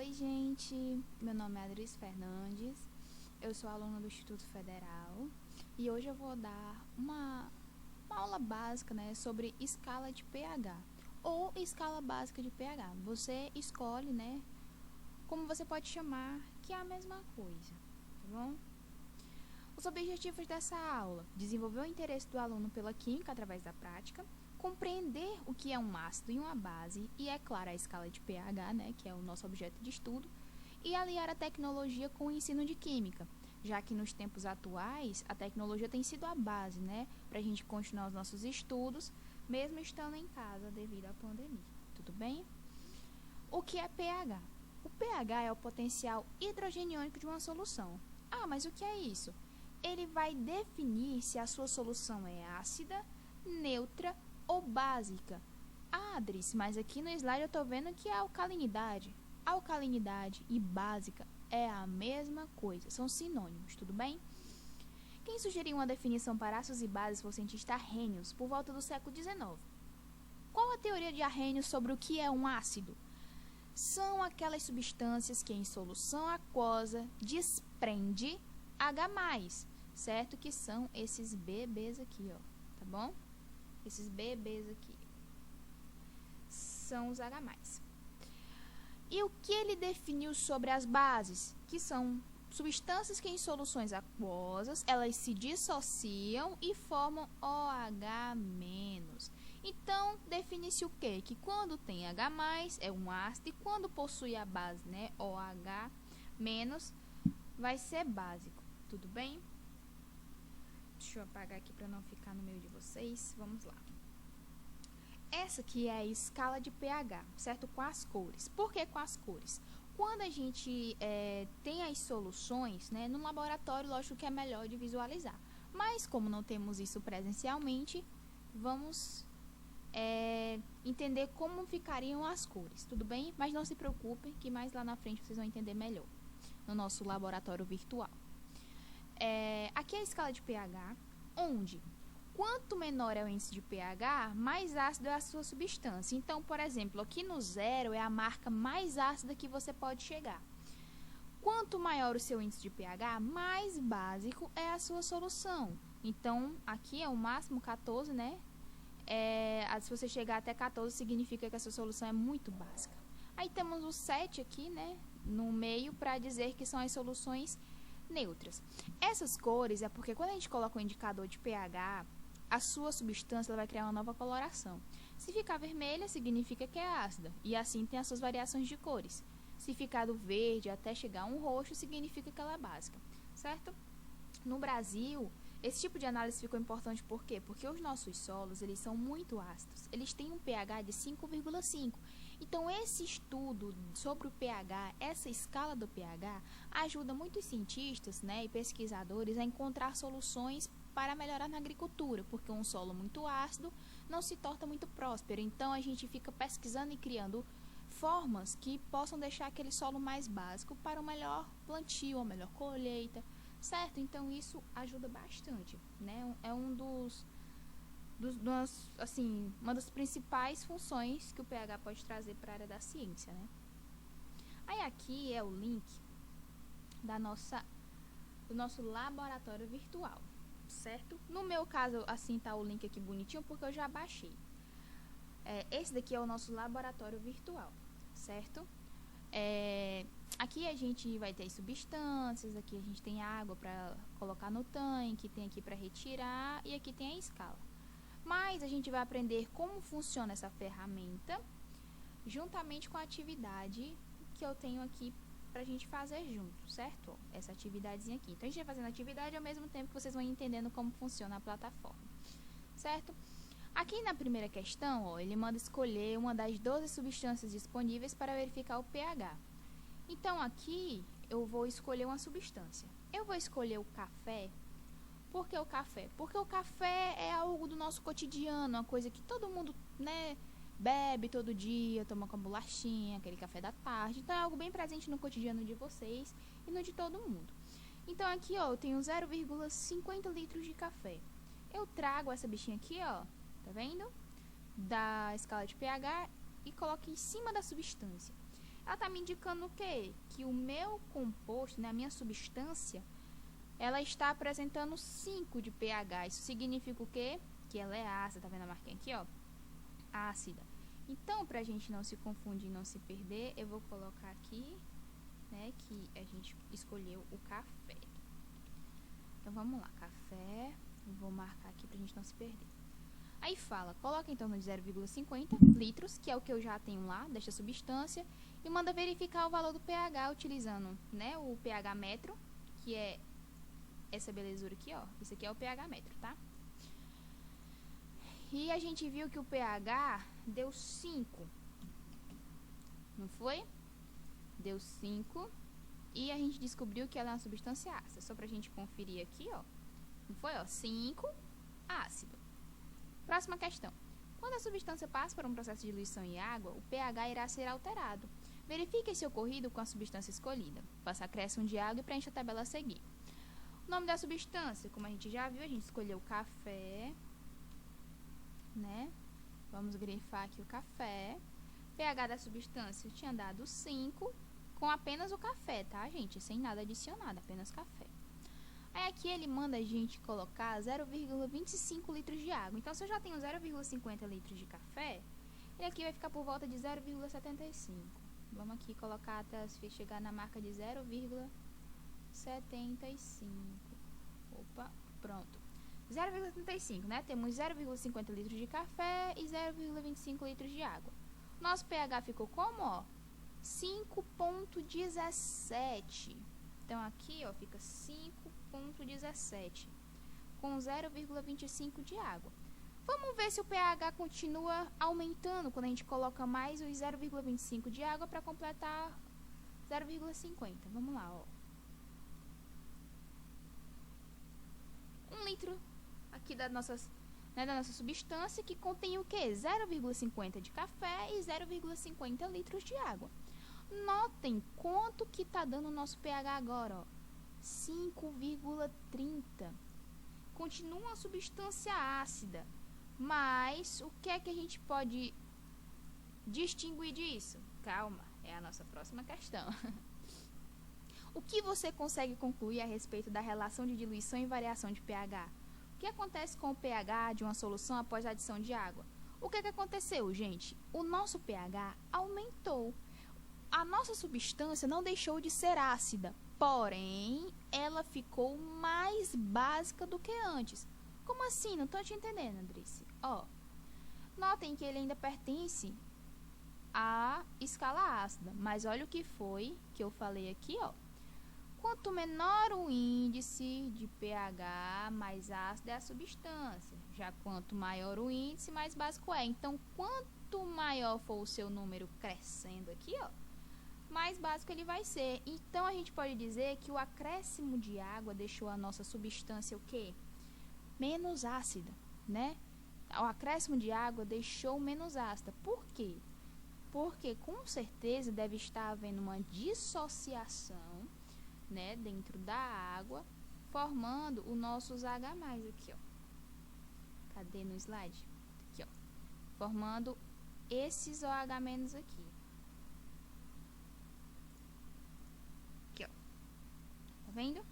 Oi, gente. Meu nome é Adris Fernandes. Eu sou aluna do Instituto Federal e hoje eu vou dar uma aula básica, né, sobre escala de pH ou escala básica de pH. Você escolhe, né, como você pode chamar, que é a mesma coisa, tá bom? Os objetivos dessa aula: desenvolver o interesse do aluno pela química através da prática, compreender o que é um ácido e uma base, e, é claro, a escala de pH, né, que é o nosso objeto de estudo, e aliar a tecnologia com o ensino de química, já que nos tempos atuais a tecnologia tem sido a base, né, para a gente continuar os nossos estudos, mesmo estando em casa devido à pandemia. Tudo bem? O que é pH? O pH é o potencial hidrogeniônico de uma solução. Ah, mas o que é isso? Ele vai definir se a sua solução é ácida, neutra ou básica. Ah, Adris, mas aqui no slide eu estou vendo que é alcalinidade. Alcalinidade e básica é a mesma coisa, são sinônimos, tudo bem? Quem sugeriu uma definição para ácidos e bases foi o cientista Arrhenius, por volta do século XIX. Qual a teoria de Arrhenius sobre o que é um ácido? São aquelas substâncias que em solução aquosa desprende H+, certo? Que são esses BBs aqui, ó, tá bom? Esses BBs aqui são os H+. E o que ele definiu sobre as bases? Que são substâncias que em soluções aquosas, elas se dissociam e formam OH-. Então, define-se o quê? Que quando tem H+, é um ácido, e quando possui a base, né, OH-, vai ser básico. Tudo bem? Deixa eu apagar aqui para não ficar no meio de vocês. Vamos lá. Essa aqui é a escala de pH, certo? Com as cores. Por que com as cores? Quando a gente tem as soluções, né, no laboratório, lógico que é melhor de visualizar. Mas, como não temos isso presencialmente, vamos entender como ficariam as cores, tudo bem? Mas não se preocupem, que mais lá na frente vocês vão entender melhor, no nosso laboratório virtual. Aqui é a escala de pH, onde quanto menor é o índice de pH, mais ácido é a sua substância. Então, por exemplo, aqui no 0 é a marca mais ácida que você pode chegar. Quanto maior o seu índice de pH, mais básico é a sua solução. Então, aqui é o máximo 14, né? Se você chegar até 14, significa que a sua solução é muito básica. Aí temos o 7 aqui, né, no meio, para dizer que são as soluções neutras. Essas cores é porque quando a gente coloca o indicador de pH, a sua substância ela vai criar uma nova coloração. Se ficar vermelha, significa que é ácida, e assim tem as suas variações de cores. Se ficar do verde até chegar a um roxo, significa que ela é básica, certo? No Brasil, esse tipo de análise ficou importante por quê? Porque os nossos solos, eles são muito ácidos. Eles têm um pH de 5,5. Então, esse estudo sobre o pH, essa escala do pH, ajuda muitos cientistas, né, e pesquisadores a encontrar soluções para melhorar na agricultura, porque um solo muito ácido não se torna muito próspero. Então, a gente fica pesquisando e criando formas que possam deixar aquele solo mais básico para um melhor plantio, uma melhor colheita, certo? Então, isso ajuda bastante, né? É uma das principais funções que o pH pode trazer para a área da ciência, né? Aí aqui é o link do nosso laboratório virtual, certo? No meu caso, assim tá o link aqui bonitinho, porque eu já baixei. Esse daqui é o nosso laboratório virtual, certo? Aqui a gente vai ter as substâncias, aqui a gente tem água para colocar no tanque, tem aqui para retirar e aqui tem a escala. Mas a gente vai aprender como funciona essa ferramenta juntamente com a atividade que eu tenho aqui pra gente fazer junto, certo? Essa atividadezinha aqui. Então, a gente vai fazendo a atividade ao mesmo tempo que vocês vão entendendo como funciona a plataforma, certo? Aqui na primeira questão, ó, ele manda escolher uma das 12 substâncias disponíveis para verificar o pH. Então, aqui eu vou escolher uma substância. Eu vou escolher o café. Por que o café? Porque o café é algo do nosso cotidiano, uma coisa que todo mundo, né, bebe todo dia, toma com a bolachinha, aquele café da tarde. Então, é algo bem presente no cotidiano de vocês e no de todo mundo. Então, aqui, ó, eu tenho 0,50 litros de café. Eu trago essa bichinha aqui, ó, tá vendo? Da escala de pH e coloco em cima da substância. ela está me indicando o quê? Que o meu composto, né, a minha substância, ela está apresentando 5 de pH. Isso significa o quê? Que ela é ácida. Tá vendo a marquinha aqui, ó? Ácida. Então, para a gente não se confundir, não se perder, eu vou colocar aqui, né, que a gente escolheu o café. Então, vamos lá. Café. Eu vou marcar aqui para a gente não se perder. Aí fala, coloca em torno de 0,50 litros, que é o que eu já tenho lá, desta substância, e manda verificar o valor do pH utilizando, né, o pH metro, que é essa belezura aqui, ó. Isso aqui é o pH metro, tá? E a gente viu que o pH deu 5, não foi? Deu 5, e a gente descobriu que ela é uma substância ácida. Só pra gente conferir aqui, ó. Não foi, ó? 5, ácido. Próxima questão. Quando a substância passa por um processo de diluição em água, o pH irá ser alterado. Verifique esse ocorrido com a substância escolhida. Faça acréscimo de água e preencha a tabela a seguir. O nome da substância, como a gente já viu, a gente escolheu café, né? Vamos grifar aqui o café. pH da substância tinha dado 5, com apenas o café, tá, gente? Sem nada adicionado, apenas café. Aí aqui ele manda a gente colocar 0,25 litros de água. Então, se eu já tenho 0,50 litros de café, ele aqui vai ficar por volta de 0,75. Vamos aqui colocar até chegar na marca de 0,75. Opa, pronto. 0,75, né? Temos 0,50 litros de café e 0,25 litros de água. Nosso pH ficou como, ó? 5,17. Então, aqui, ó, fica 5,17 com 0,25 de água. Vamos ver se o pH continua aumentando quando a gente coloca mais os 0,25 de água para completar 0,50. Vamos lá, ó. 1 litro aqui da nossa substância, que contém o quê? 0,50 de café e 0,50 litros de água. Notem quanto que tá dando o nosso pH agora, ó. 5,30. Continua uma substância ácida, mas o que é que a gente pode distinguir disso? Calma, é a nossa próxima questão. O que você consegue concluir a respeito da relação de diluição e variação de pH? O que acontece com o pH de uma solução após a adição de água? O que é que aconteceu, gente? O nosso pH aumentou. A nossa substância não deixou de ser ácida, porém, ela ficou mais básica do que antes. Como assim? Não estou te entendendo, Andrice. Ó, notem que ele ainda pertence à escala ácida, mas olha o que foi que eu falei aqui, ó. Quanto menor o índice de pH, mais ácida é a substância. Já quanto maior o índice, mais básico é. Então, quanto maior for o seu número crescendo aqui, ó, mais básico ele vai ser. Então, a gente pode dizer que o acréscimo de água deixou a nossa substância o quê? Menos ácida, né? O acréscimo de água deixou menos ácida. Por quê? Porque, com certeza, deve estar havendo uma dissociação, né, dentro da água, formando o nosso H+, aqui, ó. Cadê no slide? Aqui, ó. Formando esses OH- aqui. Tá vendo?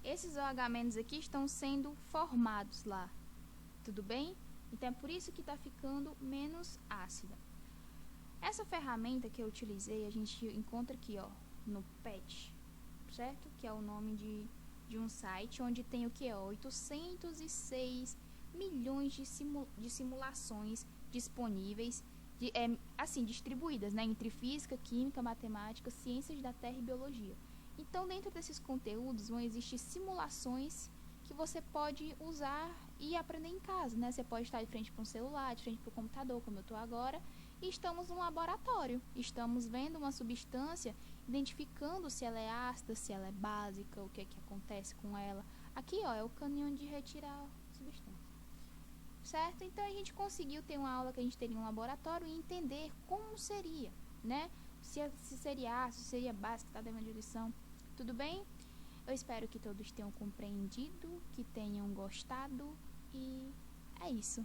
Esses OH- aqui estão sendo formados lá. Tudo bem? Então, é por isso que está ficando menos ácida. Essa ferramenta que eu utilizei, a gente encontra aqui, ó, no PET, certo? Que é o nome de um site onde tem o que? 806 milhões de simulações disponíveis, assim, distribuídas, né, entre física, química, matemática, ciências da terra e biologia. Então, dentro desses conteúdos vão existir simulações que você pode usar e aprender em casa, né? Você pode estar de frente para um celular, de frente para o computador, como eu estou agora, e estamos no laboratório. Estamos vendo uma substância, identificando se ela é ácida, se ela é básica, o que é que acontece com ela. Aqui, ó, é o caninho de retirar a substância. Certo? Então, a gente conseguiu ter uma aula que a gente teria um laboratório e entender como seria, né? Se seria ácido, se seria básico, tá dando diluição. Tudo bem? Eu espero que todos tenham compreendido, que tenham gostado e é isso.